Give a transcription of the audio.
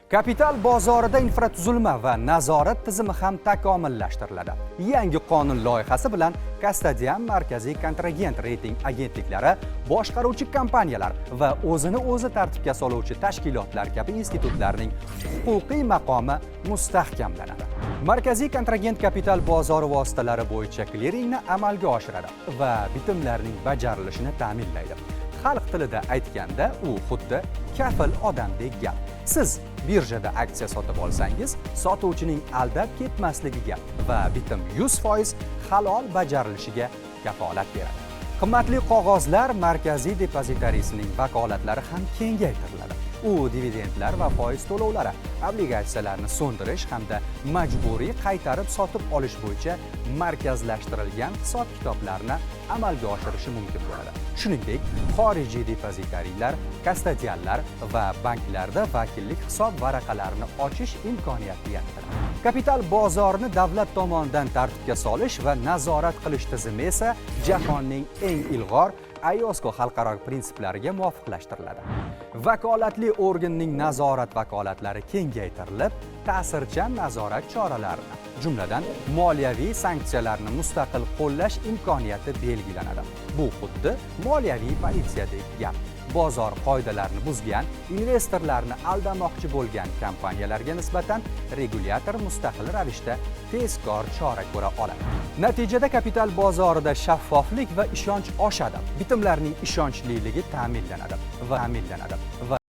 Kapital bozorida infratuzilma va nazorat tizimi ham takomillashtiriladi. Yangi qonun loyihasi bilan Kastadian markaziy kontragent reyting agentliklari, boshqaruvchi kompaniyalar va o'zini o'zi tartibga soluvchi tashkilotlar kabi institutlarning huquqiy maqomi mustahkamlanadi. Markaziy kontragent kapital bozori vositalari bo'yicha kliringni amalga oshiradi va bitimlarning bajarilishini ta'minlaydi. Xalq tilida aytganda, u xuddi kafil odamdek gap. Siz birjada aksiya sotib olsangiz, sotuvchining aldab ketmasligiga va bitim 100% halol bajarilishiga kafolat beradi. Qimmatli qog'ozlar markaziy depozitariysining vakolatlari ham kengaytiriladi. U dividendlar va foiz to'lovlari, obligatsiyalarni so'ndirish hamda majburiy qaytarib sotib olish bo'yicha markazlashtirilgan hisob-kitoblarni amalga oshirishi mumkin bo'ladi. Shuningdek, xorijiy depozitariylar, kastadianlar va banklarda vakillik hisob varaqalarini ochish imkoniyati yaratiladi. Kapital bozorini davlat tomonidan tartibga solish va nazorat qilish tizimi esa jahonning eng ilg'or IOSCO xalqaro prinsiplariga muvofiqlashtiriladi. Vakolatli organning nazorat vakolatlari kengaytirilib, ta'sirchan nazorat choralarini, jumladan moliyaviy sanksiyalarni mustaqil qo'llash imkoniyati belgilanadi. Bu xuddi moliyaviy politsiyadek gap. Bozor qoidalarini buzgan, investorlarni aldamoqchi bo'lgan kompaniyalarga nisbatan regulyator mustaqil ravishda tezkor chora ko'ra oladi. Natijada kapital bozorida shaffoflik va ishonch oshadi. Bitimlarning ishonchliligi ta'minlanadi va